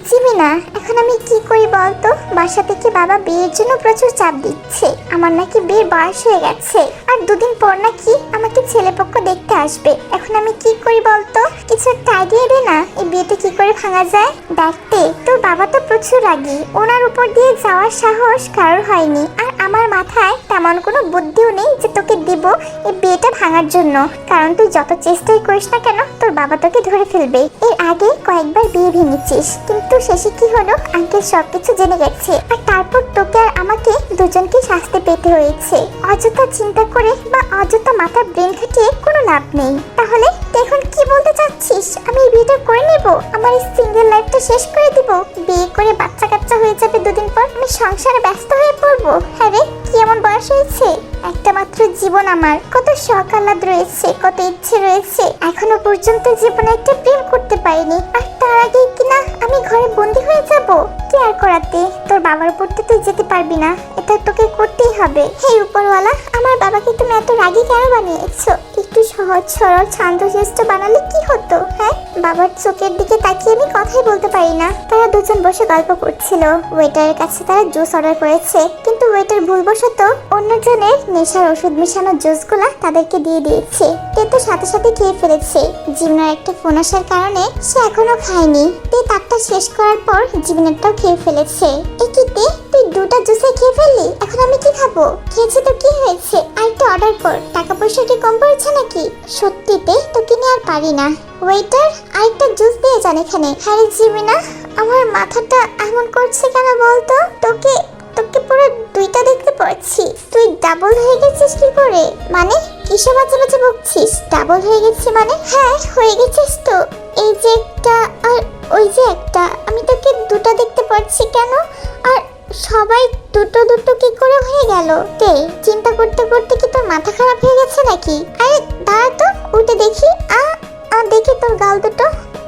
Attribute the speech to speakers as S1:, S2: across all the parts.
S1: জিমিনা, এখন আমি কি করি বলতো? বাসা থেকে বাবা বিয়ের জন্য প্রচুর চাপ দিচ্ছে। আমার নাকি বিয়ের বয়স হয়ে গেছে, আর দুদিন পর নাকি আমাকে ছেলেপক্ষ দেখতে আসবে। এখন আমি কি করি বলতো? কিছু একটা আইডিয়া দে না, এই বিয়েটা কি করে ভাঙা যায়। দেখতে তোর বাবা তো প্রচুর রাগী, ওনার উপর দিয়ে যাওয়ার সাহস কারোর হয়নি। আর আমার মাথায় তেমন কোনো বুদ্ধিও নেই যে তোকে দিব এই বিয়েটা ভাঙার জন্য, কারণ তুই যত চেষ্টাই করিস না কেন তোর বাবা তোকে ধরে ফেলবে। এর আগে কয়েকবার বিয়ে ভেঙেছিস, কিন্তু শেষে কি হলো? আঙ্কেল সবকিছু জেনে গেছে, আর তারপর তোকে আর আমাকে দুজনকে শাস্তি পেতে হয়েছে। অযথা চিন্তা করে বা অযথা মাথার ব্রেন খাটিয়ে কোনো লাভ নেই। তাহলে তুই এখন কি বলতে চাচ্ছিস? আমি এই বিয়েটা করে নেব, আমার এই সিঙ্গেল লাইফটা শেষ করে দিব, বিয়ে করে বাচ্চা কাচ্চা হয়ে যাবে দুদিন পর, আমি সংসারে ব্যস্ত হয়ে পড়বো? হ্যাঁ রে, কি এমন বয়স হয়েছে? একটা মাত্র জীবন আমার, কত শখ আহ্লাদ রয়েছে, কত ইচ্ছে রয়েছে, এখনো পর্যন্ত জীবনে একটা প্রেম করতে পারিনি, আর তার আগে কিনা আমি ঘরে বন্দি হয়ে যাব? কি আর করাতে, তোর বাবার উপর তো তুই যেতে পারবি না, এটা তোকে করতেই হবে। হে উপরওয়ালা, আমার বাবাকে তুমি এত রাগী কেন বানিয়েছো? একটু সহজ সরল শান্তশিষ্ট বানালে কি হতো? হ্যাঁ, বাবার চোখের দিকে তাকিয়ে আমি কথাই বলতে পারি না। তারা দুজন বসে গল্প করছিল। ওয়েটারের কাছে তারা জুস অর্ডার করেছে, কিন্তু ওয়েটার ভুলবশত অন্যজনের নেশার ওষুধ মেশানো জুসগুলা তাদেরকে দিয়ে দিয়েছে। তে তো সাথে সাথে খেয়ে ফেলেছে। জিমিনার একটা ফোন আসার কারণে সে এখনো খায়নি। তে তারটা শেষ করার পর জিমিনারটাও খেয়ে ফেলেছে। একিতে তুই দুটা জুসে খেয়ে ফেললি, এখন আমি কি খাবো? খেয়েছে তো কি হয়েছে, আরেকটা অর্ডার কর। টাকা পয়সা কি কম পড়েছে নাকি? সত্যিতে তোকে নিয়ে আর পারি না। ওয়েটার, আরেকটা জুস দিয়ে যান এখানে। হ্যাঁ জিমিনা, আমার মাথাটা এমন করছে কেন বলতো? তোকে তোকে পুরো দুইটা দেখতে পাচ্ছি। তুই ডাবল হয়ে গেছিস কি করে? মানে কিসব বাজে বাজে বকছিস? ডাবল হয়ে গেছি মানে? হ্যাঁ হয়ে গেছিস তো। এই যে একটা আর ওই যে একটা, আমি তোকে দুটো দেখতে পাচ্ছি কেন? আর সবাই দুটো দুটো কি করে হয়ে গেল? তে চিন্তা করতে করতে কি তোর মাথা খারাপ হয়ে গেছে নাকি? আরে দাঁড়া তো, উঠে দেখি। দেখি তোর গাল দুটো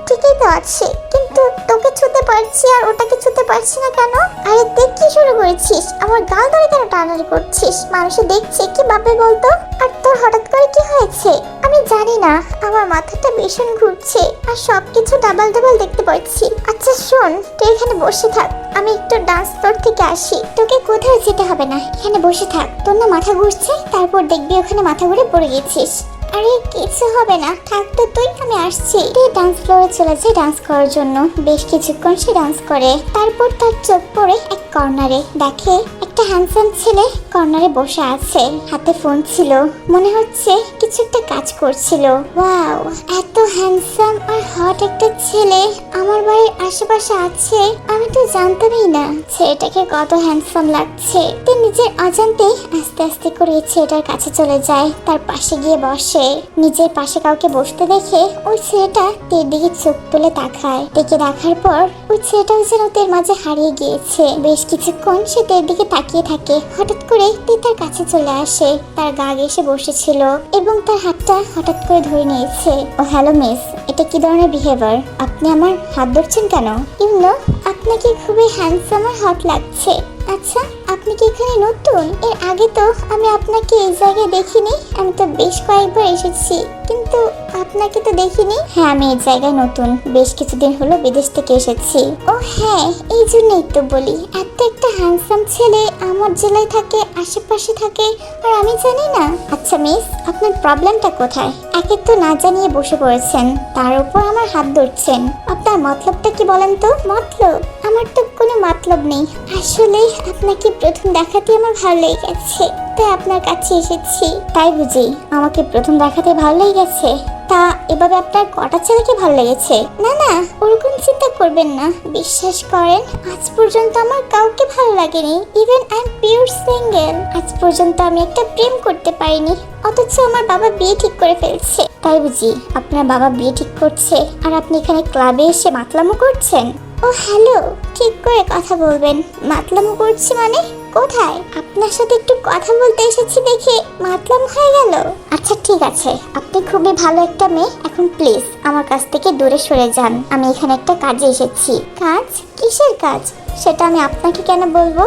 S1: ঠিকই তো আছে, কিন্তু তোকে ছুতে পারছি আর ওটাকে ছুতে পারছি না কেন? আরে দেখ কি শুরু করেছিস, আমার গাল ধরে কেন টানাটানি করছিস? মানুষে দেখছে কি ভাবে বলতো? আর তোর হঠাৎ করে কি হয়েছে? আমি জানি না, আমার মাথাটা ভীষণ ঘুরছে আর সবকিছু ডাবল ডাবল দেখতে পাচ্ছি। আচ্ছা শোন, তুই এখানে বসে থাক, আমি একটু ডান্স ফ্লোর থেকে আসি। তোকে কোথাও যেতে হবে না, এখানে বসে থাক। তোর না মাথা ঘুরছে, তারপর দেখবি ওখানে মাথা ঘুরে পড়ে গেছিস। আরে কিছু হবে না, থাক তো তুই, আমি আসছি। ডান্স ফ্লোরে চলে যায় ডান্স করার জন্য। বেশ কিছুক্ষণ সে ডান্স করে, তারপর তার চোখ পড়ে এক কর্নারে। দেখে একটা হ্যান্ডসাম ছেলে কর্নারে বসে আছে, হাতে ফোন ছিল, মনে হচ্ছে কিছু একটা কাজ করছিল। ওয়াও, এত হ্যান্ডসাম আর হট একটা ছেলে আমার বাড়ির আশেপাশে আছে, আমি তো জানতামই না ছেলেটাকে কত হ্যান্ডসাম লাগছে। তে নিজের অজান্তে আস্তে আস্তে করে ছেলেটার কাছে চলে যায়, তার পাশে গিয়ে বসে। নিজের পাশে কাউকে বসতে দেখে ওই ছেলেটা তের দিকে চোখ তুলে তাকায়। তেকে দেখার পর ওই ছেলেটাও যেন তের মাঝে হারিয়ে গিয়েছে। বেশ কিছুক্ষণ সে তের দিকে তাকিয়ে থাকে। হঠাৎ করে তে তার কাছে চলে আসে, তার গা ঘেঁষে বসেছিল এবং তার হাতটা হঠাৎ করে ধরে নিয়েছে। ও হ্যালো মিস, এটা কি ধরনের বিহেভিয়ার? আপনি আমার হাত ধরছেন কেন? ইউনো, আপনাকে খুবই হ্যান্ডসাম আর হট লাগছে। আচ্ছা, আপনি কি এখানে নতুন? এর আগে তো আমি আপনাকে এই জায়গায় দেখিনি। আমি তো বেশ কয়েকবার এসেছি, কিন্তু আপনাকে তো দেখিনি। হ্যাঁ, আমি এই জায়গায় নতুন, বেশ কিছুদিন হলো বিদেশ থেকে এসেছি। ও হ্যাঁ, এই জন্যই তো বলি, এত একটা হ্যান্ডসাম ছেলে আমার জেলায় থাকে, আশেপাশে থাকে, আর আমি জানি না। আচ্ছা মিস, আপনার প্রবলেমটা কোথায়? একে তো না জানিয়ে বসে পড়েছেন, তার উপর আমার হাত ধরছেন। আপনার মতলবটা কি বলেন তো? মতলব? আমার তো কোনো মতলব নেই। আসলে আপনাকে প্রথম দেখাতে আমার ভালো লেগে গেছে, তাই আপনার কাছে এসেছি। তাই বুঝি? আমাকে প্রথম দেখাতে ভালো লেগে গেছে? তা এভাবে আপনার কটা ছেলেকে ভালো লেগেছে? না না, ওরকম চিন্তা করবেন না। বিশ্বাস করেন, আজ পর্যন্ত আমার কাউকে ভালো লাগেনি। Even I am pure single. আজ পর্যন্ত আমি একটা প্রেম করতে পারিনি, অথচ আমার বাবা বিয়ে ঠিক করে ফেলছে। তাই বুঝি আপনার বাবা বিয়ে ঠিক করছে আর আপনি এখানে ক্লাবে এসে মাতলামো করছেন? ও হ্যালো, ঠিক করে কথা বলবেন। মাতলামো করছি মানে? কোথায়? আপনার সাথে একটু কথা বলতে এসেছি দেখে মাতলাম হয়ে গেল। আচ্ছা ঠিক আছে, আপনি খুবই ভালো একটা মেয়ে, এখন প্লিজ আমার কাছ থেকে দূরে সরে যান। আমি এখানে একটা কাজে এসেছি। কাজ? কিসের কাজ? সেটা আমি আপনাকে কেন বলবো?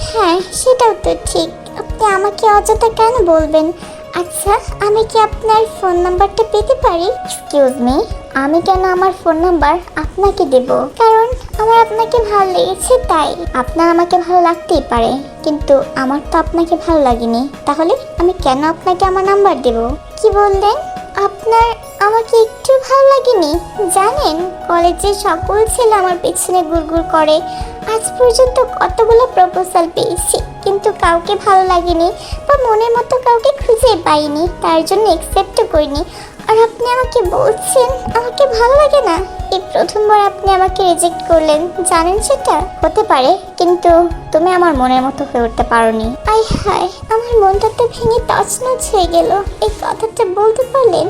S1: হ্যাঁ, সেটাও তো ঠিক। আপনি আমাকে অযথা কেন বলবেন? আচ্ছা, আমি কি আপনার ফোন নাম্বারটা পেতে পারি? এক্সকিউজ মি, আমি কেন আমার ফোন নাম্বার আপনাকে দেব? কারণ আমার আপনাকে ভালো লেগেছে তাই। আপনার আমাকে ভালো লাগতেই পারে, কিন্তু আমার তো আপনাকে ভালো লাগেনি। তাহলে আমি কেন আপনাকে আমার নাম্বার দেব? কি বললেন? আপনার আমাকে একটু ভালো লাগেনি? জানেন, কলেজের সকল ছেলে আমার পেছনে গুড়গুড় করে। আজ পর্যন্ত কতগুলো প্রপোজাল পেয়েছি, কিন্তু কাউকে ভালো লাগেনি বা মনের মতো কাউকে খুঁজে পাইনি, তার জন্য অ্যাকসেপ্টও করিনি। আর আপনি আমাকে বলছেন আমাকে ভালো লাগে না? এই প্রথমবার আপনি আমাকে রিজেক্ট করলেন, জানেন সেটা? হতে পারে, কিন্তু তুমি আমার মনের মতো হয়ে উঠতে পারোনি। আই হায়, আমার মনটা তো ভেঙে তছনছ হয়ে গেল। এই কথাটা বলতে পারলেন?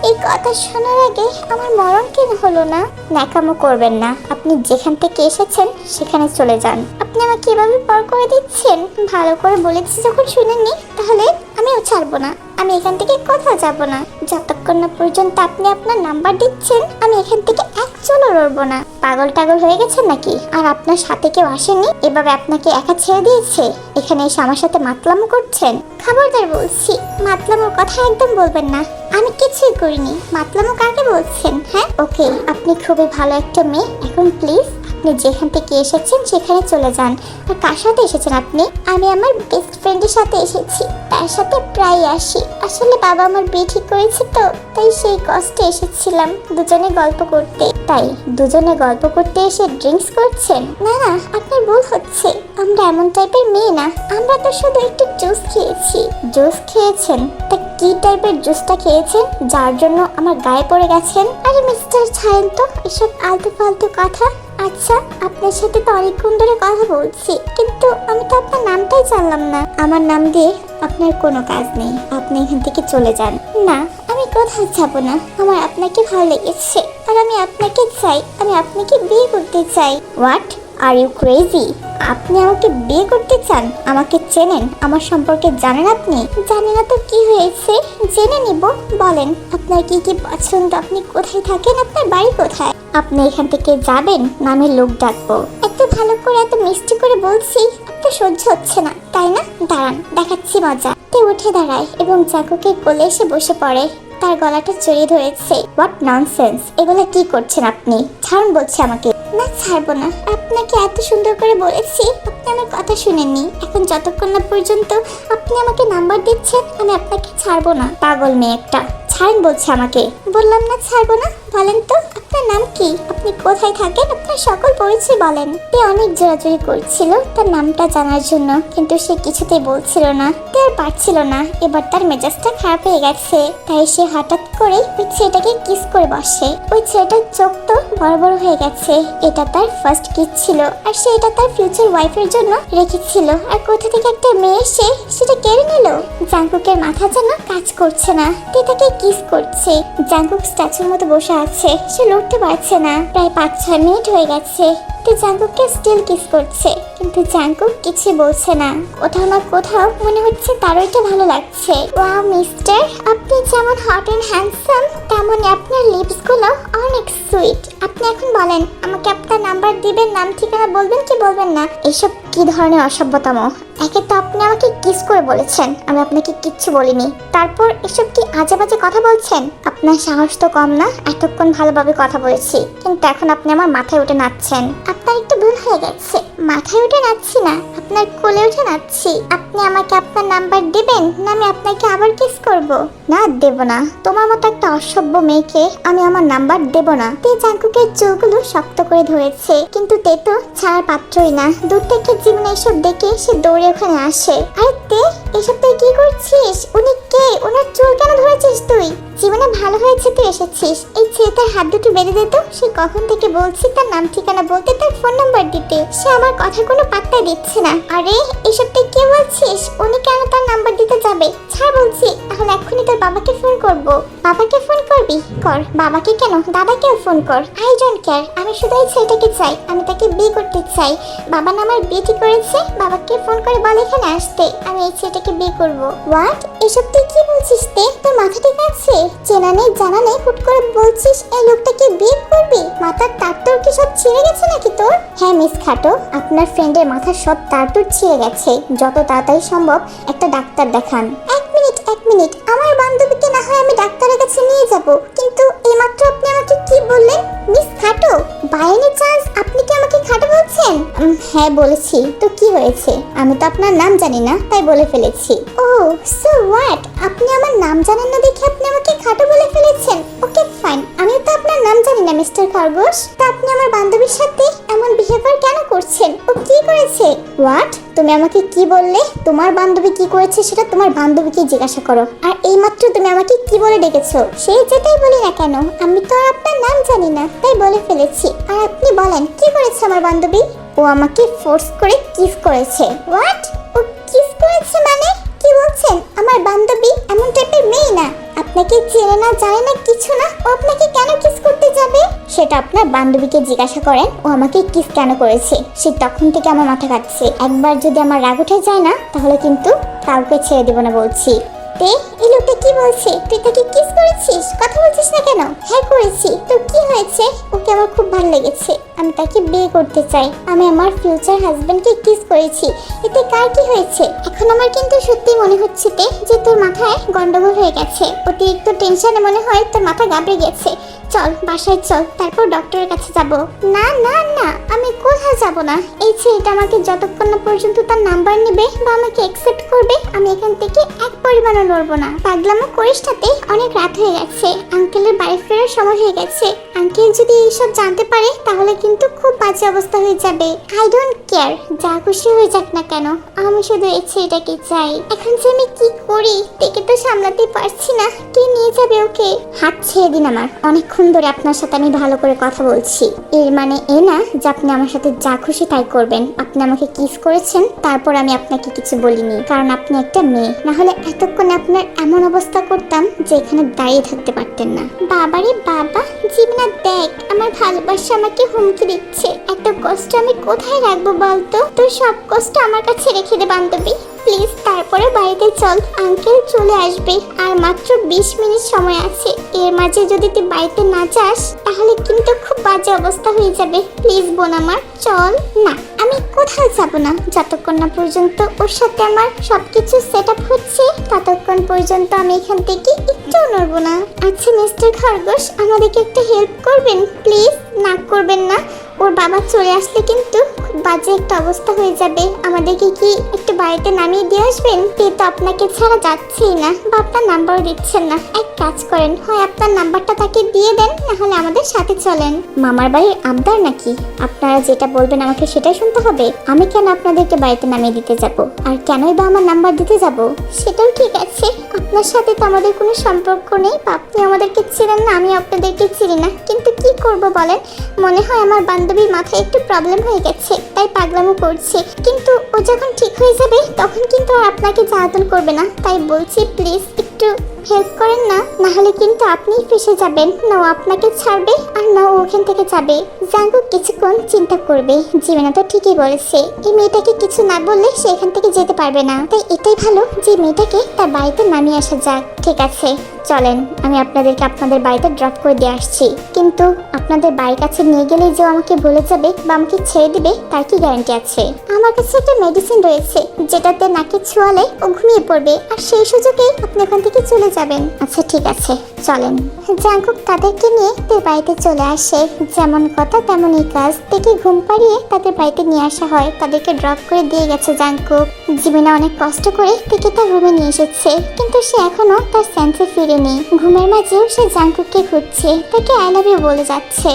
S1: এই কথা শোনার আগে আমার মরণ কেন হলো না? ন্যাকামো করবেন না, আপনি যেখান থেকে এসেছেন সেখানে চলে যান। আপনি আমাকে এভাবে পর করে দিচ্ছেন? ভালো করে বলেছি যখন শুনেননি, তাহলে আমিও ছাড়বো না। আমি এখান থেকে কোথাও যাব না যতক্ষণ না পর্যন্ত আপনি আপনার নাম্বার দিচ্ছেন। আমি এখান থেকে এক চুলও লড়বো না। পাগল টাগল হয়ে গেছেন নাকি? আর আপনার সাথে কেউ আসেনি? এভাবে আপনাকে একা ছেড়ে দিয়েছে? এখানে এসে আমার সাথে মাতলামো করছেন? খবরদার বলছি, মাতলামোর কথা একদম বলবেন না। আমি কিছুই করিনি। মাতলামো কাকে বলছেন? হ্যাঁ, ওকে, আপনি খুবই ভালো একটা মেয়ে। এখন প্লিজ আপনি যেখান থেকে এসেছেন সেখানে চলে যান। আর কার সাথে এসেছেন আপনি? আমি আমার বেস্ট ফ্রেন্ডের সাথে এসেছি, তার সাথে প্রায় আসি। আসলে বাবা আমার বিয়ে ঠিক করেছে তো, তাই সেই কষ্টে এসেছিলাম দুজনে গল্প করতে। তাই দুজনে গল্প করতে এসে ড্রিঙ্কস করছেন? না না, আপনার ভুল হচ্ছে। আমরা এমন টাইপের মেয়ে না, আমরা তো শুধু একটু জুস খেয়েছি। জুস খেয়েছেন? তা কি টাইপের জুসটা খেয়েছেন যার জন্য আমার গায়ে পড়ে গেছেন? আরে মিস্টার, ছাড়েন তো এসব আলতু ফালতু কথা। আচ্ছা, আপনার সাথে তো অনেকক্ষণ ধরে কথা বলছি, কিন্তু আমি তো আপনার নামটাই জানলাম না। আমার নাম দিয়ে আপনার কোনো কাজ নেই, আপনি এখান থেকে চলে যান। না, আমি কোথাও যাব না। আমার আপনাকে ভালো লেগেছে, আর আমি আপনাকে চাই। আমি আপনাকে বিয়ে করতে চাই। What are you crazy? আপনি আমাকে বিয়ে করতে চান? আমাকে চেনেন? আমার সম্পর্কে জানেন আপনি? জানি না তো কি হয়েছে, জেনে নিব। বলেন আপনার কি কি পছন্দ, আপনি কোথায় থাকেন, আপনার বাড়ি কোথায়? আপনি এখান থেকে যাবেন না আমি লোক ডাকবো? এত ভালো করে এত মিষ্টি করে বলছি, আপনার সহ্য হচ্ছে না তাই না? দাঁড়ান, দেখাচ্ছি মজা। তে উঠে দাঁড়ায় এবং চাকুকে কোলে এসে বসে পড়ে। তার গলাটা জড়িয়ে ধরেছে। হোয়াট ননসেন্স, এগুলো কি করছেন আপনি? ছাড়ুন বলছে আমাকে। না, ছাড়বো না। আপনাকে এত সুন্দর করে বলেছি, আপনি আমার কথা শুনেননি। এখন যতক্ষণ না পর্যন্ত আপনি আমাকে নাম্বার দিচ্ছেন, আমি আপনাকে ছাড়বো না। পাগল মেয়ে একটা, ছাড়েন বলছে আমাকে। বললাম না ছাড়বো না। বলেন তো আপনার নাম কি, আপনি কোথায় থাকেন, আপনার সকল পরিচয় বলেন। সে অনেক জোরাজুরি করছিল তার নামটা জানার জন্য, কিন্তু সে কিছুতেই বলছিল না। সে আর পারছিল না। এবার তার মেজাজটা খারাপ হয়ে গেছে, তাই সে হঠাৎ করে ওই ছেলেটাকে কিস করে বসে। ওই ছেলেটার চোখ তো বড় বড় হয়ে গেছে। এটা তার ফার্স্ট কিস ছিল, আর সে এটা তার ফিউচার ওয়াইফের জন্য রেখেছিল। আর কোথা থেকে একটা মেয়ে এসে সেটা কেড়ে নিল। জাংকুকের মাথা যেন কাজ করছে না। তে তাকে কিস করছে। জাংকুক স্ট্যাচুর মতো বসে আছে, সে লড়তে পারছে না। প্রায় 5-6 মিনিট হয়ে গেছে। জাংকুককে স্টিল কিস করছে, কিন্তু জাংকুক কিছু বলছে না। কোথাও না কোথাও মনে হচ্ছে তারও এটা ভালো লাগছে। ওয়াও মিস্টার, আপনি যেমন হট এন্ড হ্যান্ডসাম, তেমনই আপনার লিপস গুলো অনেক সুইট। আপনি এখন বলেন আমাকে আপনার নাম্বার দিবেন, নাম ঠিকানা বলবেন কি বলবেন না? এসব কি ধরনের অসভ্যতাম? একে তো আপনি আমাকে কিস করে বলেছেন, আমি আপনাকে কিচ্ছু বলিনি। তারপর এসব কি আজে বাজে কথা বলছেন? আপনার সাহস তো কম না। এতক্ষণ ভালোভাবে কথা বলেছি, কিন্তু এখন আপনি আমার মাথায় উঠে নাচছেন। আপনার একটু ভুল হয়ে গেছে। মাথায় উঠে নাচছি না, আপনার কোলে উঠে নাচছি। আপনি আমাকে আপনার নাম্বার দিবেন, না আমি আপনাকে আবার কিস করব? না, দেব না। তোমার মতো একটা অসভ্য মেয়েকে আমি আমার নাম্বার দেব না। তে জাংকুকের চুলগুলো শক্ত করে ধরেছে, কিন্তু তে তো ছাড়ার পাত্রই না। দূর থেকে জীবনে এসব দেখে সে দৌড়ে ওখানে আসে। আরে তে, এসব তুই কি করছিস? উনি কে? ওনার চুল কেন ধরেছিস তুই? জীবনে ভালো হয়েছে তুই এসেছিস। এই ছেলেটার হাত দুটো বেঁধে দিত। সে কখন থেকে বলছি তার নাম ঠিকানা বলতে, তার ফোন নাম্বার দিতে। সে আমার কথা কোনো পাত্তা দিচ্ছে না। আরে এসব তুই কি বলছিস? উনি কেন তার নাম্বার দিতে যাবে? ছাড় বলছি। এখন এক্ষুনি তোর বাবাকে ফোন করব। বাবাকে ফোন করবি? কর। বাবাকে কেন, দাদাকেও ফোন কর। I don't care. আমি শুধু এই ছেলেটাকে চাই, আমি তাকে বিয়ে করতে চাই। বাবা না আমার বিয়ে ঠিক করেছে। বাবাকে ফোন করে বল এখানে আসতে, আমি এই ছেলেটাকে বিয়ে করব। হোয়াট? এসব তুই কি বলছিস তে? তোর মাথা ঠিক আছে? চেনা নেই জানা নেই হুট করে বলছিস এই লোকটাকে বিয়ে করবি? মাথার তার তোর কি সব ছিঁড়ে গেছে নাকি তোর? হ্যাঁ মিস খাটো, আপনার ফ্রেন্ডের মাথার সব তার তোর ছিঁড়ে গেছে। যত তাড়াতাড়ি সম্ভব একটা ডাক্তার দেখান। এক মিনিট, আমার বান্ধবীকে না হয় আমি ডাক্তারের কাছে নিয়ে যাব, কিন্তু এইমাত্র আপনি আমাকে কি বললেন? মিস খাটো, বাই এনি চান্স আপনি কি আমাকে খাটো বলেছেন? হ্যাঁ বলেছি। তো কি হয়েছে? আমি তো আপনার নাম জানি না, তাই বলে ফেলেছি। ও সো হোয়াট? আপনি আমার নাম জানেন না দেখে আপনি আমাকে খাটো বলে ফেলেছেন। ওকে ফাইন, আমিও তো আপনার নাম জানি না মিস্টার খরগোশ। তা আপনি আমার বান্ধবীর সাথে এমন বিহেভিয়ার কেন করছেন? ও কি করেছে? হোয়াট? তুমি আমাকে কি বললে? তোমার বান্ধবী কি করেছে সেটা তোমার বান্ধবীকে জিজ্ঞাসা করো। আর এইমাত্র তুমি আমাকে কি বলে ডেকেছো? সে যেটাই বলি না কেন, আমি তো আর আপনার নাম জানি না, তাই বলে ফেলেছি। আর আপনি বলেন কি করেছে আমার বান্ধবী? ও আমাকে ফোর্স করে কিস করেছে। হোয়াট? ও কিস করেছে মানে? কি বলছেন? আমার বান্ধবী এমন টাইপের মেয়ে না, আপনাকে চেনে না জানে না কিছু না, ও আপনাকে কেন কিস করতে যাবে? সেটা আপনার বান্ধবীকে জিজ্ঞাসা করেন ও আমাকে কিস কেন করেছে। সে তখন থেকে আমার মাথা কাটছে। একবার যদি আমার রাগ উঠে যায় না, তাহলে কিন্তু কাউকে ছেড়ে দেব না বলছি। তে এই লোকটা কি বলছে? তুই তাকে কিস করেছিস? কথা বলছিস না কেন? হ্যাঁ করেছি। তো কি হয়েছে? ওকে আমার খুব ভালো লেগেছে, আমি তাকে বিয়ে করতে চাই। আমি আমার ফিউচার হাজবেন্ডকে কিস করেছি, এতে কার কি হয়েছে? এখন আমার কিন্তু সত্যি মনে হচ্ছে যে তোর মাথায় গন্ডগোল হয়ে গেছে। অতিরিক্ত টেনশনে মনে হয় তোর মাথা ঘাবড়ে গেছে। চল বাসায় চল, তারপর ডক্টরের কাছে যাব। না না না, আমি কোথাও যাব না। এই ছেলেটা আমাকে যতক্ষণ না পর্যন্ত তার নাম্বার নেবে বা আমাকে অ্যাকসেপ্ট করবে, আমি এখান থেকে এক পরিমাণও নড়বো না। পাগলামো করিস তাতে, অনেক রাত হয়ে গেছে, আঙ্কেলের বাড়ি ফেরার সময় হয়ে গেছে। আঙ্কেল যদি এইসব জানতে পারে তাহলে কিন্তু খুব বাজে অবস্থা হয়ে যাবে। আই ডোন্ট কেয়ার, যা খুশি হয়ে যাক না কেন, আমি শুধু এই ছেলেটাকে চাই। এখন যে আমি কি করি, দেখে তো সামলাতে পারছি না। কে নিয়ে যাবে ওকে? হাত ছেড়ে দিন আমার, অনেকক্ষণ ধরে আপনার সাথে আমি ভালো করে কথা বলছি। এর মানে এ না যে আপনি আমার সাথে যা খুশি তাই করবেন। আপনি আমাকে কিস করেছেন, তারপর আমি আপনাকে কিছু বলিনি, কারণ আপনি একটা মেয়ে। না হলে এতক্ষণ আপনার এমন অবস্থা করতাম যে এখানে দাঁড়িয়ে থাকতে পারতেন না। বাবারে বাবা, জীবনা দেখ আমার ভালোবাসা আমাকে হুমকি দিচ্ছে। এত কষ্ট আমি কোথায় রাখবো বলতো? তোর সব কষ্ট আমার কাছে রেখে দে বান্ধবী প্লিজ। তারপরে বাড়িতে চল, আঙ্কেল চলে আসবে আর মাত্র 20 মিনিট সময় আছে। এর মাঝে যদি তুই বাড়িতে না যাস তাহলে কিন্তু খুব বাজে অবস্থা হয়ে যাবে। প্লিজ বোন আমার চল। না আমি কোথাও যাব না, যতক্ষণ না পর্যন্ত ওর সাথে আমার সবকিছু সেট আপ হচ্ছে ততক্ষণ পর্যন্ত আমি এখান থেকে একটু নড়বো না। আচ্ছা মিস্টার খরগোশ, আমাদেরকে একটা হেল্প করবেন প্লিজ? না করবেন না? ওর বাবা চলে আসলে কিন্তু খুব বাজে একটা অবস্থা হয়ে যাবে। আমাদেরকে কি একটু বাড়িতে নামিয়ে দিয়ে আসবেন? তে তো আপনাকে ছাড়া যাচ্ছেই না, বা আপনার নাম্বারও দিচ্ছেন না। এক কাজ করেন, হয় আপনার নাম্বারটা তাকে দিয়ে দেন, না হলে আমাদের সাথে চলেন। মামার বাড়ির আবদার নাকি? আপনারা যেটা বলবেন আমাকে সেটাই শুনতে হবে? আমি কেন আপনাদেরকে বাড়িতে নামিয়ে দিতে যাব? আর কেনই বা আমার নাম্বার দিতে যাব? সেটাও ঠিক আছে, আপনার সাথে তো আমাদের কোনো সম্পর্ক নেই, আপনি আমাদেরকে চিনেন না, আমি আপনাদেরকে চিনি না। কিন্তু কি করব বলেন, মনে হয় আমার বান্ধবীর মাথায় একটু প্রবলেম হয়ে গেছে, তাই পাগলামো করছে। কিন্তু ও যখন ঠিক হয়ে যাবে তখন কিন্তু আর আপনাকে জ্বালাতন করবে না। তাই বলছি প্লিজ একটু হেল্প করেন না, না হলে কিন্তু আপনিই ফেসে যাবেন। না ও আপনাকে ছাড়বে আর না ও ওখান থেকে যাবে। জাঙ্কুক কিছুক্ষণ চিন্তা করবে। জীবনা তো ঠিকই বলেছে, এই মেয়েটাকে কিছু না বললে সে এখান থেকে যেতে পারবে না। তাই এটাই ভালো যে মেয়েটাকে তার বাড়িতে নামিয়ে আসা যাক। ঠিক আছে চলেন, আমি আপনাদেরকে আপনাদের বাড়িতে ড্রপ করে দিয়ে আসছি। কিন্তু আপনাদের বাড়ির কাছে নিয়ে গেলেই যে আমাকে বলে যাবে বা আমাকে ছেড়ে দিবে তার কি গ্যারান্টি আছে? আমার কাছে একটা মেডিসিন রয়েছে যেটাতে নাকে ছোঁয়ালে ও ঘুমিয়ে পড়বে, আর সেই সুযোগেই আপনি ওখান থেকে চলে যাবেন। আচ্ছা ঠিক আছে চলেন। জাঙ্কুক তাদেরকে নিয়ে তাদের বাড়িতে চলে আসে। যেমন কথা তেমনই কাজ, থেকে ঘুম পাড়িয়ে তাদের বাড়িতে নিয়ে আসা হয়। তাদেরকে ড্রপ করে দিয়ে গেছে জাঙ্কুক। জিমিনা অনেক কষ্ট করে থেকে তার রুমে নিয়ে এসেছে, কিন্তু সে এখনো তার সেন্সে ফিরেনি। ঘুমের মাঝেও সে জাঙ্কুককে খুঁজছে, তাকে আই লাভ ইউ বলে যাচ্ছে।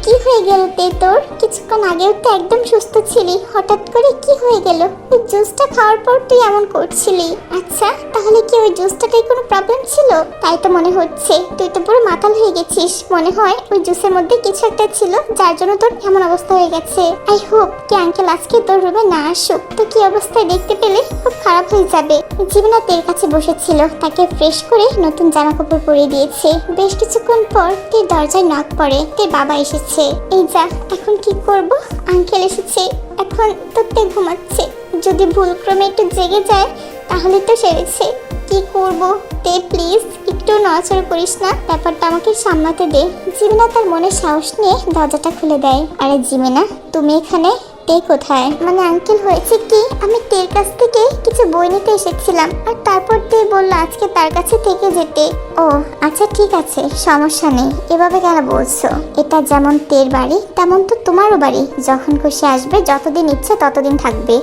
S1: কি হয়ে গেল তে তোর? কিছুক্ষণ আগেও তো একদম সুস্থ ছিলি, হঠাৎ করে কি হয়ে গেল? ওই জুসটা খাওয়ার পর তুই এমন করছিলি। আচ্ছা তাহলে কি ওই জুসটাতেই কোনো প্রবলেম ছিল? তাই তো মনে হচ্ছে, তুই তো পুরো মাতাল হয়ে গেছিস। মনে হয় ওই জুসের মধ্যে কিছু একটা ছিল যার জন্য তোর এমন অবস্থা হয়ে গেছে। আই হোপ কি আঙ্কেল আজকে তোর রুমে না আসুক, তো কি অবস্থায় দেখতে পেলে খুব খারাপ হয়ে যাবে। জীবনা তের কাছে বসেছিল, তাকে ফ্রেশ করে নতুন জামা কাপড় পরিয়ে দিয়েছে। বেশ কিছুক্ষণ পর তের দরজায় নক পড়ে। তের বাবা এসেছে। এই যা, এখন কি করব? আঙ্কেল এসেছে, এখন তো তে ঘুমাচ্ছে। যদি ভুলক্রমে একটু জেগে যায় তাহলে তো সেরেছে। কি করব? তে প্লিজ একটু নড়াচড়া করিস না, ব্যাপারটা আমাকে সামলাতে দে। জিমিনা তার মনে সাহস নিয়ে দরজাটা খুলে দেয়। আরে জিমিনা তুমি এখানে? তে কোথায়? মানে আঙ্কেল হয়েছে কি, আমি তের কাছ থেকে কিছু বই নিতে এসেছিলাম, আর তারপর তে বললো আজকে তার কাছে থেকে যেতে। ও আচ্ছা ঠিক আছে, সমস্যা নেই। এভাবে কেন বলছো? এটা যেমন তের বাড়ি তেমন তো তোমারও বাড়ি, যখন খুশি আসবে, যতদিন ইচ্ছে ততদিন থাকবে।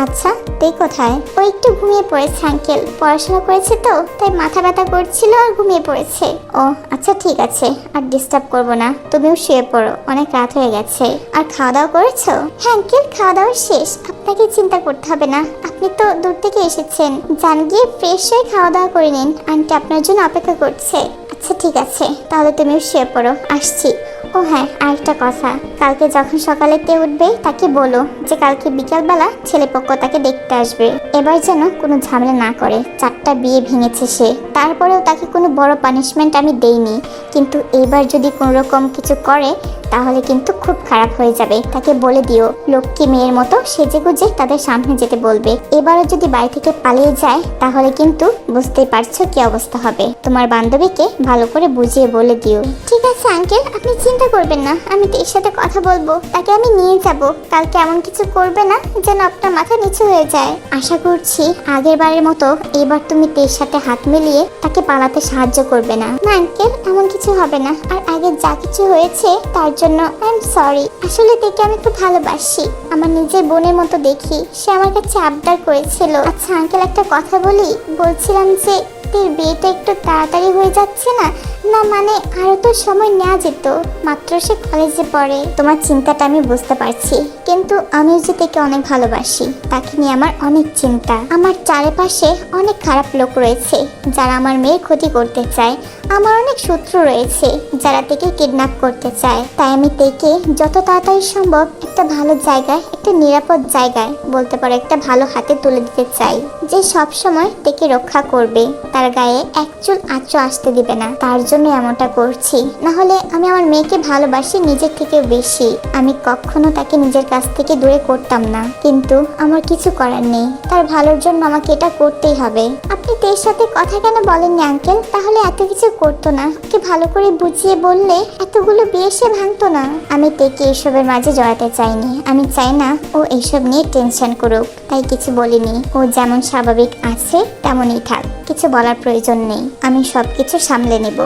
S1: আচ্ছা তে কোথায়? ও একটু ঘুমিয়ে পড়েছে আঙ্কেল, পড়াশোনা করেছে তো তাই মাথা ব্যথা করছিল আর ঘুমিয়ে পড়েছে। ও আচ্ছা ঠিক আছে, আর ডিস্টার্ব করবো না, তুমিও শুয়ে পড়ো, অনেক রাত হয়ে গেছে। আর খাওয়া দাওয়া করেছো? হ্যাঁ আঙ্কেল, খাওয়া দাওয়া শেষ, আপনাকে চিন্তা করতে হবে না, আপনি তো দূর থেকে এসেছেন, যান গিয়ে ফ্রেশ হয়ে খাওয়া দাওয়া করে নিন, আন্টি আপনার জন্য অপেক্ষা করছে। আচ্ছা ঠিক আছে, তাহলে তুমিও শুয়ে পড়ো, আসছি। ও হ্যাঁ, আরেকটা কথা, কালকে যখন সকালে তে উঠবে তাকে বলো যে কালকে বিকালবেলা ছেলেপক্ষ তাকে দেখতে আসবে। এবার যেন কোনো ঝামেলা না করে, 4টা বিয়ে ভেঙেছে সে, তারপরেও তাকে কোনো বড় পানিশমেন্ট আমি দেইনি, কিন্তু এবার যদি কোনো রকম কিছু করে তাহলে কিন্তু খুব খারাপ হয়ে যাবে। তাকে বলে দিও লক্ষ্মী মেয়ের মতো সেজেগুজে তাদের সামনে যেতে বলবে। এবারও যদি বাড়ি থেকে পালিয়ে যায় তাহলে কিন্তু বুঝতেই পারছো কি অবস্থা হবে। তোমার বান্ধবীকে ভালো করে বুঝিয়ে বলে দিও। ঠিক আছে আঙ্কেল, আপনি চিন্তা করবেন না, আমি তের সাথে কথা বলবো, তাকে আমি নিয়ে যাব, কালকে এমন কিছু করবে না যেন আপনার মাথা নিচু হয়ে যায়। আশা করছি আগের বারের মতো এবার তুমি তের সাথে হাত মিলিয়ে তাকে পালাতে সাহায্য করবে না। না আঙ্কেল, এমন কিছু হবে না, আর আগে যা কিছু হয়েছে তার জন্য আই এম সরি। আসলে তেকে আমি খুব ভালোবাসি, আমার নিজের বোনের মতো দেখি, সে আমার কাছে আবদার করেছিল। আচ্ছা আঙ্কেল, একটা কথা বলি, বলছিলাম যে তের বিয়েটা একটু তাড়াতাড়ি হয়ে যাচ্ছে না? না মানে আরো তো সময় নেওয়া যেত, মাত্র সে কলেজে পড়ে। তোমার চিন্তাটা আমি বুঝতে পারছি, কিন্তু আমিও যে তাকে অনেক ভালোবাসি, তাকে নিয়ে আমার অনেক চিন্তা। আমার চারিপাশে অনেক খারাপ লোক রয়েছে যারা আমার মেয়ের ক্ষতি করতে চায়, আমার অনেক শত্রু রয়েছে যারা তাকে কিডন্যাপ করতে চায়। তাই আমি তাকে যত তাড়াতাড়ি সম্ভব একটা ভালো জায়গায়, একটা নিরাপদ জায়গায়, বলতে পারো একটা ভালো হাতে তুলে দিতে চাই, যে সব সময় তাকে রক্ষা করবে, তার গায়ে এক চুল আঁচড় আসতে দিবে না। তার জন্য এমনটা করছি, না হলে আমি আমার মেয়েকে ভালোবাসি নিজের থেকেও বেশি, আমি কখনো তাকে নিজের কাছ থেকে দূরে করতাম না, কিন্তু আমার কিছু করার নেই, তার ভালোর জন্য আমাকে এটা করতেই হবে। আপনি তের সাথে কথা কেন বলেননি আঙ্কেল? তাহলে এত কিছু করতো না, ওকে ভালো করে বুঝিয়ে বললে এতগুলো বিয়ে সে ভাঙতো না। আমি তেকে এসবের মাঝে জড়াতে চাইনি, আমি চাই না ও এইসব নিয়ে টেনশন করুক, তাই কিছু বলিনি। ও যেমন স্বাভাবিক আছে তেমনই থাক, কিছু বলার প্রয়োজন নেই, আমি সবকিছু সামলে নেব।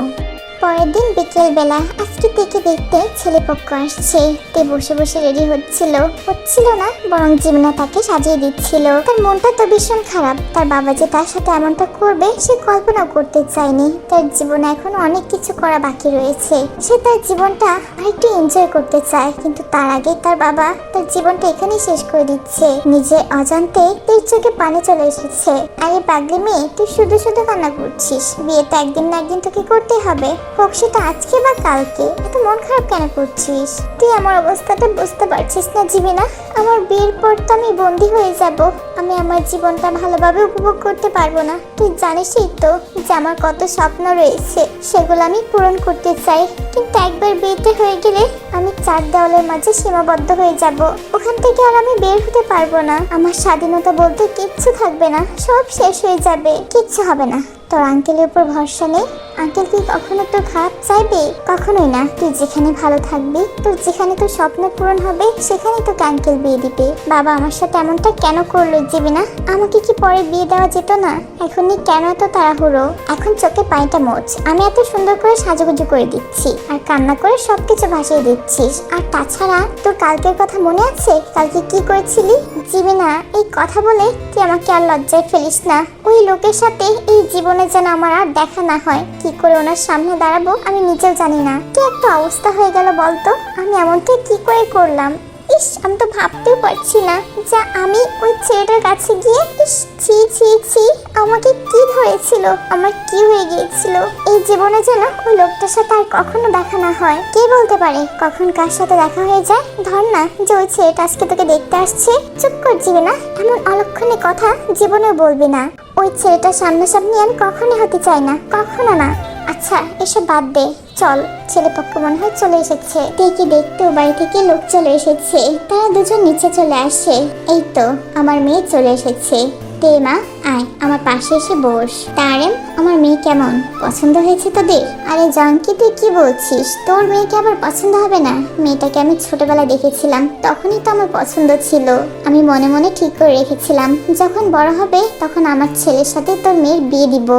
S1: পরের দিন বিকেল বেলা আজকে তেকে দেখতে ছেলেপক্ষ আসছে। তে বসে বসে রেডি হচ্ছিল না, বরং জীবনা তাকে সাজিয়ে দিচ্ছিল। তার মনটা তো ভীষণ খারাপ, তার বাবা যে তার সাথে এমনটা করবে সে কল্পনা করতে চায়নি। তার জীবনে এখন অনেক কিছু করা বাকি রয়েছে, সে তার জীবনটা আরেকটু এনজয় করতে চায়, কিন্তু তার আগে তার বাবা তার জীবনটা এখানেই শেষ করে দিচ্ছে। নিজের অজান্তে তের চোখে পানি চলে এসেছে। আরে পাগলি মেয়ে, তুই শুধু শুধু কান্না করছিস, বিয়ে তো একদিন না একদিন তোকে করতে হবে, হোক সেটা আজকে বা কালকে, এত মন খারাপ কেন করছিস? তুই আমার অবস্থাটা বুঝতে পারছিস না জীবনা? আমার বিয়ের পর তো আমি বন্দি হয়ে যাব, আমি আমার জীবনটা ভালোভাবে উপভোগ করতে পারবো না। তুই জানিসই তো যে আমার কত স্বপ্ন রয়েছে, সেগুলো আমি পূরণ করতে চাই, কিন্তু একবার বিয়েতে হয়ে গেলে আমি 4 দেওয়ালের মাঝে সীমাবদ্ধ হয়ে যাব, ওখান থেকে আর আমি বের হতে পারবো না। আমার স্বাধীনতা বলতে কিচ্ছু থাকবে না, সব শেষ হয়ে যাবে, কিচ্ছু হবে না। তোর আঙ্কেলের উপর ভরসা নেই? আঙ্কেল কি কখনো তোর খারাপ চাইবে? কখনোই না। তুই যেখানে ভালো থাকবি, তোর যেখানে তোর স্বপ্ন পূরণ হবে, সেখানেই তোকে আঙ্কেল বিয়ে দিবে। বাবা আমার সাথে এমনটা কেন করলো জীবনা? আমাকে কি পরে বিয়ে দেওয়া যেত না? এখনই কেন এত তাড়াহুড়ো? এখন চোখে পানিটা মোচ, আমি এত সুন্দর করে সাজুগুজু করে দিচ্ছি আর কান্না করে সবকিছু ভাসিয়ে দিচ্ছিস। আর তাছাড়া তোর কালকের কথা মনে আছে? কালকে কি করেছিলি? জীবনা, এই কথা বলে তুই আমাকে আর লজ্জায় ফেলিস না। ওই লোকের সাথে এই জীবনে যেন আমার আর দেখা না হয়। কি করে ওনার সামনে দাঁড়াবো আমি নিজেও জানি না। কি একটা অবস্থা হয়ে গেল বলতো, আমি এমনটা কি করে করলাম? ইস, আমি তো ভাবতেও পারছি না যে আমি ওই ছেলেটার কাছে গিয়ে, ইস ছি ছি ছি, আমাকে কি ধরেছিল, আমার কি হয়ে গিয়েছিল। এই জীবনে যেন ওই লোকটার সাথে আর কখনো দেখা না হয়। কে বলতে পারে কখন কার সাথে দেখা হয়ে যায়? ধর না যে ওই ছেলেটা আজকে তোকে দেখতে আসছে। চুপ কর জীবনা, এমন অলক্ষণে কথা জীবনেও বলবি না। ওই ছেলেটার সামনাসামনি আমি কখনোই হতে চাই না, কখনো না। আচ্ছা এসব বাদ দে, চল, ছেলেপক্ষ মনে হয় চলে এসেছে। দেখি দেখতেও বাড়ি থেকে লোক চলে এসেছে, তারা দুজন নিচে চলে আসে। এই তো আমার মেয়ে চলে এসেছে। দে মা, আয় আমার পাশে এসে বস। তারেম, আমার মেয়ে কেমন, পছন্দ হয়েছে তোদের? আরে জাঙ্কি, তুই কি বলছিস? তোর মেয়েকে আবার পছন্দ হবে না? মেয়েটাকে আমি ছোটবেলায় দেখেছিলাম, তখনই তো আমার পছন্দ ছিল। আমি মনে মনে ঠিক করে রেখেছিলাম যখন বড় হবে তখন আমার ছেলের সাথে তোর মেয়ের বিয়ে দিব।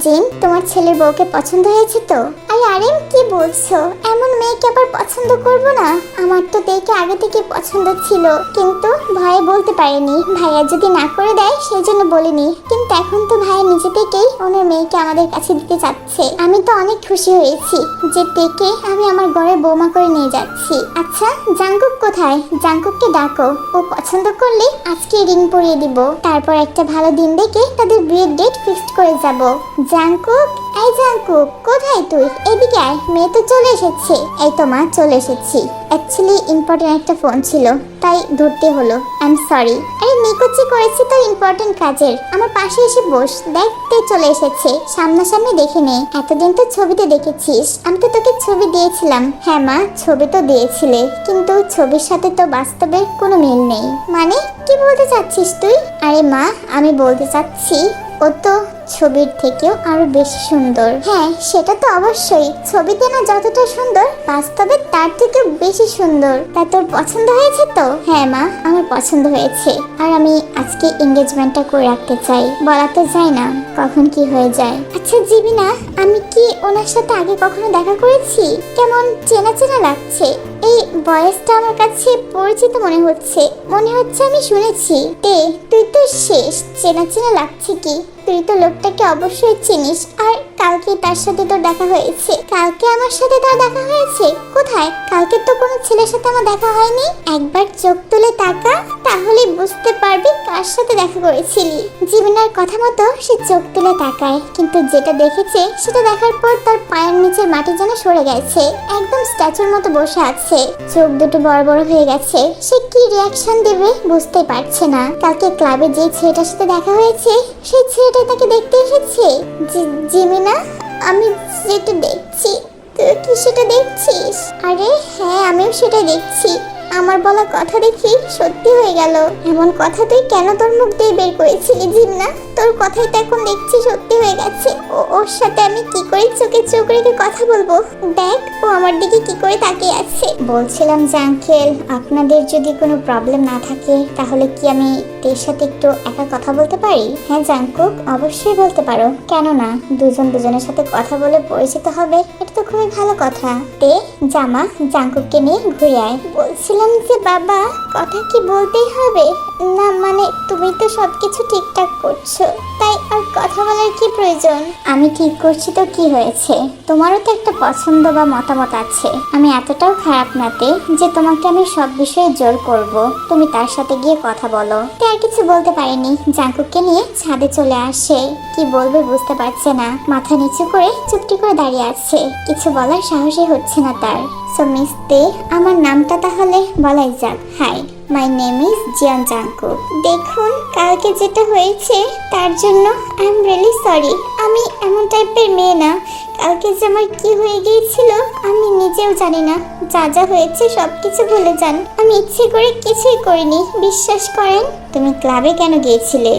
S1: জিন, তোমার ছেলের বউকে পছন্দ হয়েছে তো? আরে আরেম, কি বলছো? এমন মেয়েকে আবার পছন্দ করব না? আমার তো দেখে আগে থেকে পছন্দ ছিল, কিন্তু ভয়ে বলতে পারিনি। ভাইয়া যদি না করে দেয় সেই জন্য বলিনি, কিন্তু এখন তো ভাইয়া নিজে থেকেই ওনার মেয়েকে আমাদের কাছে দিতে চাচ্ছে। আমি তো অনেক খুশি হয়েছি যে তেকে আমি আমার ঘরে বৌমা করে নিয়ে যাচ্ছি। আচ্ছা, জাঙ্কুক কোথায়? জাঙ্কুককে ডাকো, ও পছন্দ করলে আজকে রিং পরিয়ে দিব, তারপর একটা ভালো দিন দেখে তাদের বিয়ের ডেট ফিক্সড করে যাব। জাঙ্কুক, এই জাঙ্কুক, কোথায় তুই? এদিকে আয়, মেয়ে তো চলে এসেছে। এই তো মা, চলে এসেছি। অ্যাকচুয়ালি ইম্পর্টেন্ট একটা ফোন ছিল, তাই ধরতে হলো। I am sorry. আরে নিকুচি করেছি তো ইম্পর্টেন্ট কাজের। আমার পাশে এসে বস, দেখতে চলে এসেছে, সামনাসামনি দেখে নে। এতদিন তো ছবিতে দেখেছিস, আমি তো তোকে ছবি দিয়েছিলাম। হ্যাঁ মা, ছবি তো দিয়েছিলে, কিন্তু ছবির সাথে তো বাস্তবের কোনো মিল নেই। মানে কি বলতে চাচ্ছিস তুই? আরে মা, আমি বলতে চাচ্ছি ও তো ছবির থেকেও আরো বেশি সুন্দর। হ্যাঁ, সেটা তো অবশ্যই, ছবিতে না যতটা সুন্দর বাস্তবে তার থেকেও বেশি সুন্দর। তা তোর পছন্দ হয়েছে তো? হ্যাঁ মা, আমার পছন্দ হয়েছে, আর আমি আজকে এঙ্গেজমেন্টটা করে রাখতে চাই। বলা তো যায় না কখন কি হয়ে যায়। আচ্ছা জিবিনা, আমি কি ওনার সাথে আগে কখনো দেখা করেছি? কেমন চেনা চেনা লাগছে। এই বয়সটা আমার কাছে পরিচিত মনে হচ্ছে আমি শুনেছি। তুই তো শেষ, চেনা চেনা লাগছে কি? তুই তো লোকটাকে অবশ্যই চিনিস, আর কালকে তার সাথে তো দেখা হয়েছে। কালকে আমার সাথে তার দেখা হয়েছে? কোথায়? কালকে তো কোনো ছেলের সাথে আমার দেখা হয়নি। একবার চোখ তুলে তাকা, তাহলে বুঝতে পারবি কার সাথে দেখা করেছিলি। জীবনের কথা মতো সে চোখ তুলে তাকায়, কিন্তু যেটা দেখেছে সেটা দেখার পর তার পায়ের নিচের মাটি যেন সরে গেছে, একদম স্ট্যাচুর মতো বসে আছে, চোখ দুটো বড় বড় হয়ে গেছে। সে কি রিয়াকশন দেবে বুঝতে পারছে না। কালকে ক্লাবে যে ছেলেটার সাথে দেখা হয়েছে সেই ছেলেটা তাকে দেখতে এসেছে। জিমিনা, আমি যেটা দেখছি তুই কি সেটা দেখছিস? আরে হ্যাঁ, আমিও সেটা দেখছি। আমার বলা কথা দেখি সত্যি হয়ে গেল। এমন কথা তুই কেন তোর মুখ দিয়ে বের করেছিলি জিমিনা? তোর কথাই তো এখন দেখছি সত্যি হয়ে গেছে। ওর সাথে আমি কি করে চোখে চোখ রেখে কথা বলবো? দেখ, ও আমার দিকে কি করে তাকিয়ে আছে। বলছিলাম যে আঙ্কেল, আপনাদের যদি কোনো প্রবলেম না থাকে তাহলে কি আমি তের সাথে একটু একা কথা বলতে পারি? হ্যাঁ জাঙ্কুক, অবশ্যই বলতে পারো, কেন না? দুজন দুজনের সাথে কথা বলে পরিচিত হবে, এটা তো খুবই ভালো কথা। তে জামা, জাঙ্কুককে নিয়ে ঘুরে আয়। বলছিলাম যে বাবা, কথা কি বলতেই হবে? না মানে তুমি তো সবকিছু ঠিকঠাক করছো, তাই আর কথা বলার কি প্রয়োজন? আমি ঠিক করছি তো কি হয়েছে? তোমারও তো একটা পছন্দ বা মতামত আছে। আমি এতটাও খারাপ নাতে যে তোমাকে আমি সব বিষয়ে জোর করব তুমি তার সাথে গিয়ে কথা বলো। তে আর কিছু বলতে পারেনি, জাঙ্কুককে নিয়ে ছাদে চলে আসে। কি বলবে বুঝতে পারছে না, মাথা নিচু করে চুপটি করে দাঁড়িয়ে আছে, কিছু বলার সাহসই হচ্ছে না তার। সো মিস তে, আমার নামটা তাহলে বলাই যাক। হাই, মাই নেম ইজ জিয়ান জাঙ্কুক। দেখুন, কালকে যেটা হয়েছে তার জন্য আই এম রিয়েলি সরি। আমি এমন টাইপের মেয়ে না। কালকে যে আমার কি হয়ে গিয়েছিল আমি নিজেও জানি না। যা যা হয়েছে সব কিছু ভুলে যান। আমি ইচ্ছে করে কিছুই করিনি, বিশ্বাস করেন। তুমি ক্লাবে কেন গিয়েছিলে?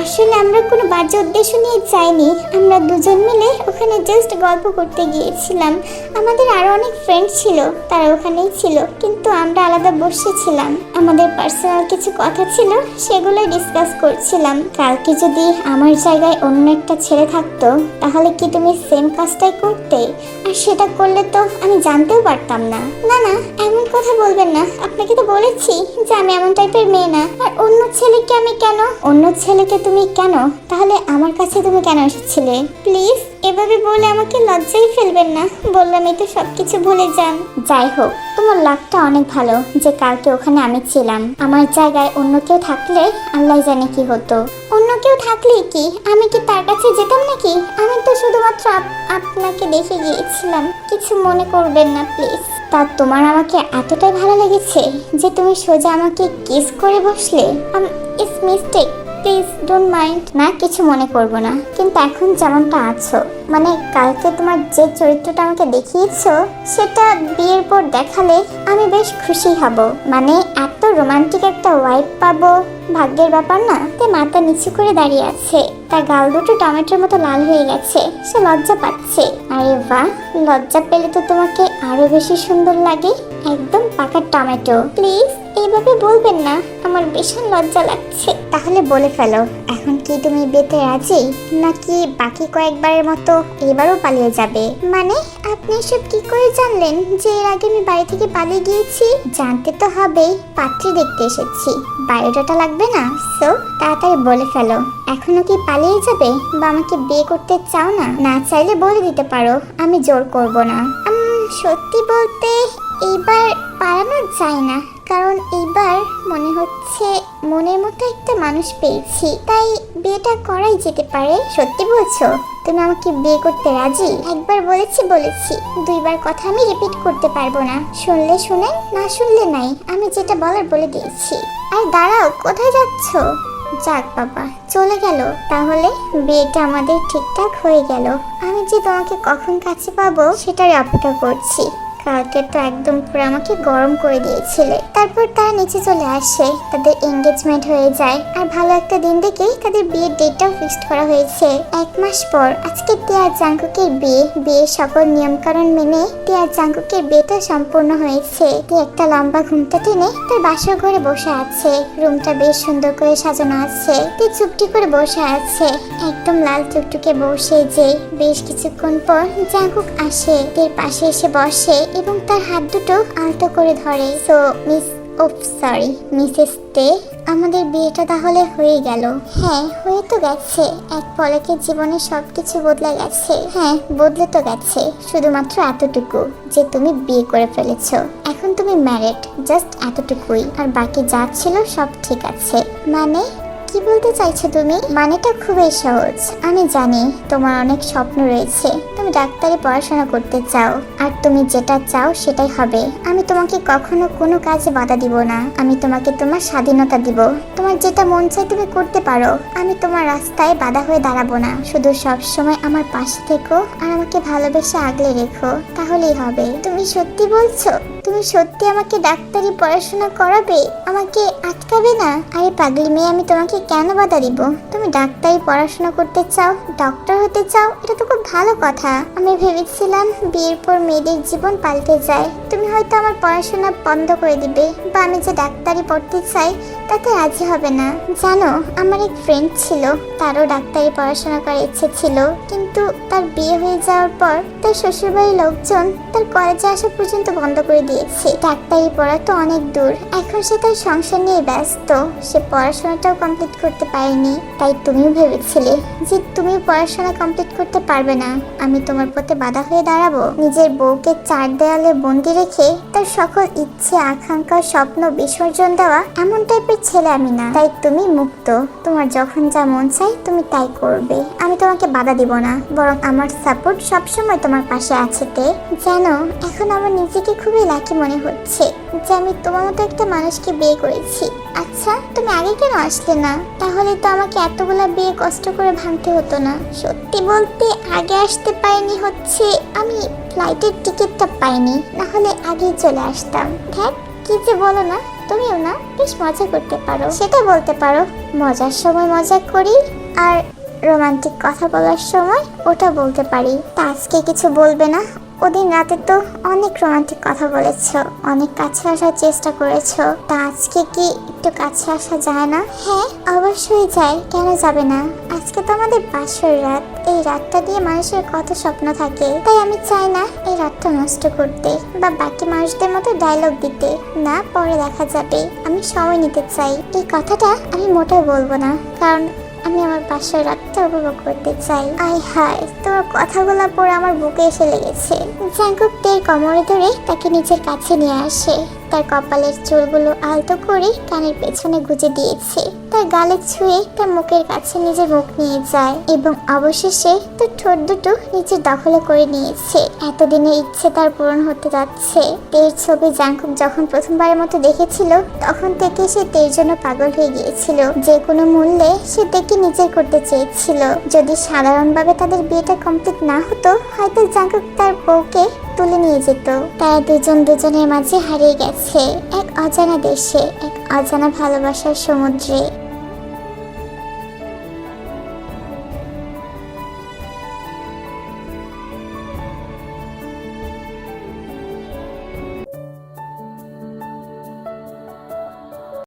S1: আসলে আমরা কোনো বাজে উদ্দেশ্য নিয়ে যাইনি। আমরা দুজন মিলে ওখানে জাস্ট গল্প করতে গিয়েছিলাম। আমাদের আরো অনেক ফ্রেন্ড ছিল, তারা ওখানেই ছিল, কিন্তু আমরা আলাদা বসেছিলাম। আমাদের পার্সোনাল কিছু কথা ছিল, সেগুলো ডিসকাস করছিলাম। কালকে যদি আমার জায়গায় অন্য একটা ছেলে থাকতো তাহলে কি তুমি সেম কাজটাই করতে? আর সেটা করলে তো আমি জানতেও পারতাম না। না না, এমন কথা বলবেন না। আপনাকে তো বলেছি যে আমি এমন টাইপের মেয়ে না। আর অন্য ছেলেকে আমি কেন? অন্য ছেলেকে তুমি কেন? তাহলে আমার কাছে তুমি কেন এসেছিলে? প্লিজ এভাবে বলে আমাকে লজ্জায় ফেলবেন না। বললামই তো সবকিছু ভুলে যান। যাই হোক, তোমার লাকটা অনেক ভালো যে কালকে ওখানে আমি ছিলাম। আমার জায়গায় অন্য কেউ থাকলে আল্লাহ জানে কি হতো। অন্য কেউ থাকলে কি আমি কি তার কাছে যেতাম নাকি? আমি তো শুধুমাত্র আপনাকে দেখে গিয়েছিলাম, কিছু মনে করবেন না প্লিজ। তা তোমার আমাকে এতটাই ভালো লেগেছে যে তুমি সোজা আমাকে কিস করে বসলে? It's mistake, please don't mind. না, কিছু মনে করব না, কিন্তু এখন যেমনটা আছো, মানে কালকে তোমার যে চরিত্রটা আমাকে দেখিয়েছো সেটা বিয়ের পর দেখালে আমি বেশ খুশি হব। মানে এত রোমান্টিক একটা ওয়াইফ পাবো, ভাগ্যের ব্যাপার না? তে মাথা নিচু করে দাঁড়িয়ে আছে, তার গাল দুটো টমেটোর মতো লাল হয়ে গেছে, সে লজ্জা পাচ্ছে। আরে বাহ, লজ্জা পেলে তো তোমাকে আরো বেশি সুন্দর লাগে, একদম পাকা টমেটো। প্লিজ এইভাবে বলবেন না, আমার ভীষণ লজ্জা লাগছে। তাহলে বলে ফেলো, এখন কি তুমি বিয়েতে রাজি, নাকি বাকি কয়েকবারের মতো এবারও পালিয়ে যাবে? মানে আপনি এসব কি করে জানলেন যে এর আগে আমি বাড়ি থেকে পালিয়ে গিয়েছি? জানতে তো হবেই, পাত্রী দেখতে এসেছি, বায়োডাটা লাগবে না? সো তাড়াতাড়ি বলে ফেলো, এখনো কি পালিয়ে যাবে, বা আমাকে বিয়ে করতে চাও না? না চাইলে বলে দিতে পারো, আমি জোর করব না। সত্যি বলতে এইবার পালানো যায় না, কারণ এইবার মনে হচ্ছে মনের মতো একটা মানুষ পেয়েছি, তাই বিয়েটা করাই যেতে পারে। সত্যি বলছো? তুমি আমাকে বিয়ে করতে রাজি? একবার বলেছি, দুইবার কথা আমি রিপিট করতে পারবো না। শুনলে শুনেন, না শুনলে নাই, আমি যেটা বলার বলে দিয়েছি। আর দাঁড়াও, কোথায় যাচ্ছ? যাক বাবা, চলে গেল। তাহলে বিয়েটা আমাদের ঠিকঠাক হয়ে গেল। আমি যে তোমাকে কখন কাছে পাবো সেটাই অপেক্ষা করছি। কালকে তো একদম পুরো আমাকে গরম করে দিয়েছিলে। তারপর তারা নিচে চলে আসে, তাদের এঙ্গেজমেন্ট হয়ে যায়, আর ভালো একটা দিন দেখেই তাদের বিয়ের ডেটটাও ফিক্সড করা হয়েছে। 1 মাস পর আজকে টিয়া আর জাঙ্কুকের বিয়ের সকল নিয়মকানুন মেনে টিয়া আর জাঙ্কুকের বিয়েটা সম্পূর্ণ হয়েছে। টিয়া একটা লম্বা ঘুমটা টেনে তার বাসর ঘরে বসে আছে, রুমটা বেশ সুন্দর করে সাজানো আছে। টিয়া চুপটি করে বসে আছে, একদম লাল টুকটুকে বসে। যে বেশ কিছুক্ষণ পর জাঙ্কুক আসে, টিয়ার পাশে এসে বসে এবং তার হাত দুটো আলতো করে ধরে। সো মিসেস টে, আমাদের বিয়েটা তাহলে হয়ে গেল? হ্যাঁ, হয়ে তো গেছে। এক পলকে জীবনে সবকিছু বদলে গেছে। হ্যাঁ, বদলে তো গেছে, শুধুমাত্র এতটুকু যে তুমি বিয়ে করে ফেলেছো। এখন তুমি ম্যারিড, জাস্ট এতটুকুই, আর বাকি যা ছিল সব ঠিক আছে। মানে কি বলতে চাইছো তুমি? মানেটা খুবই সহজ। আমি জানি তোমার অনেক স্বপ্ন রয়েছে, তুমি ডাক্তারি পড়াশোনা করতে চাও, আর তুমি যেটা চাও সেটাই হবে। আমি তোমাকে কখনো কোনো কাজে বাধা দিব না। আমি তোমাকে তোমার স্বাধীনতা দিব, তোমার যেটা মন চায় তুমি করতে পারো। আমি তোমার রাস্তায় বাধা হয়ে দাঁড়াবো না। শুধু সব সময় আমার পাশে থেকো আর আমাকে ভালোবেসে আগলে রেখো, তাহলেই হবে। তুমি সত্যি বলছো? তুমি সত্যি আমাকে ডাক্তারি পড়াশোনা করাবে? আমাকে আটকাবে না? আরে পাগলি মেয়ে, আমি তোমাকে কেন বাধা দিব? তুমি ডাক্তারি পড়াশোনা করতে চাও, ডক্টর হতে চাও, এটা তো খুব ভালো কথা। আমি ভেবেছিলাম বিয়ের পর মেয়েদের জীবন পাল্টে যায়, তুমি হয়তো আমার পড়াশোনা বন্ধ করে দিবে, বা আমি যে ডাক্তারি পড়তে চাই তাতে রাজি হবে না। জানো, আমার এক ফ্রেন্ড ছিল, তারও ডাক্তারি পড়াশোনা করার ইচ্ছে ছিল, কিন্তু তার বিয়ে হয়ে যাওয়ার পর তার শ্বশুরবাড়ির লোকজন তার কলেজে আসা পর্যন্ত বন্ধ করে দিয়েছে। ডাক্তারি পড়া তো অনেক দূর, এখন সে তার সংসার নিয়ে ব্যস্ত, সে পড়াশোনাটাও কমপ্লিট করতে পারেনি। তাই তুমিও ভেবেছিলে যে তুমি পড়াশোনা কমপ্লিট করতে পারবে না, আমি তোমার পথে বাধা হয়ে দাঁড়াবো? নিজের বউকে 4 দেয়ালে বন্দি রেখে তার সকল ইচ্ছে, আকাঙ্ক্ষা, স্বপ্ন বিসর্জন দেওয়া এমন টাইপের ছেলে আমি না। তাই তুমি মুক্ত, তোমার যখন যা মন চাই তুমি তাই করবে। আমি তোমাকে বাধা দিব না, বরং আমার সাপোর্ট সবসময় তোমার পাশে আছে। তে জানো, এখন আমার নিজেকে খুবই লাকি মনে হচ্ছে যে আমি তোমার মতো একটা মানুষকে বিয়ে করেছি। আচ্ছা, তুমি আগে কেন আসলে না? তাহলে তো আমাকে এতগুলা বিয়ে কষ্ট করে ভাঙতে হতো না। সত্যি বলতে আগে আসতে পারিনি হচ্ছে আমি ফ্লাইটের টিকিটটা পাইনি, না হলে আগেই চলে আসতাম। দেখ কি যে বলো না, তুমিও না বেশ মজা করতে পারো। সেটা বলতে পারো, মজার সময় মজা করি, আর রোমান্টিক কথা বলার সময় ওটা বলতে পারি। তা আজকে কিছু বলবে না? ওদিন রাতে তো অনেক রোমান্টিক কথা বলেছো, অনেক কাছে আসার চেষ্টা করেছো, তা আজকে কি একটু কাছে আসা যায় না? হ্যাঁ, অবশ্যই যায়, কেন যাবে না? আজকে তো আমাদের বাসর রাত, এই রাতটা দিয়ে মানুষের কত স্বপ্ন থাকে, তাই আমি চাই না এই রাতটা নষ্ট করতে, বা বাকি মানুষদের মতো ডায়লগ দিতে। না, পরে দেখা যাবে, আমি সময় নিতে চাই। এই কথাটা আমি মোটেও বলবো না, কারণ আমি আমার বাসার রাতটা উপভোগ করতে চাই। আয় হায়, তোর কথাগুলো পরে আমার বুকে এসে লেগেছে। জাঙ্কুক টের কোমরে ধরে তাকে নিজের কাছে নিয়ে আসে। তার কপালের চুলগুলো আলতো করে কানের পেছনে গুজে দিয়েছে, তার গালে ছুঁয়ে তার মুখের কাছে নিজের মুখ নিয়ে যায় এবং অবশেষে তার ঠোঁট দুটো নিজের দখলে করে নিয়েছে। এতদিনের ইচ্ছে তার পূরণ হতে যাচ্ছে। তের ছবি জাংকুক যখন প্রথমবারের মতো দেখেছিল তখন থেকে সে তের জন্য পাগল হয়ে গিয়েছিল। যে কোনো মূল্যে সে তেকে নিজের করতে চেয়েছিল। যদি সাধারণভাবে তাদের বিয়েটা কমপ্লিট না হতো হয়তো জাংকুক তার বউকে তুলে নিয়ে যেত। তারা দুজন দুজনের মাঝে হারিয়ে গেছে এক অজানা দেশে, এক অজানা ভালোবাসার সমুদ্রে।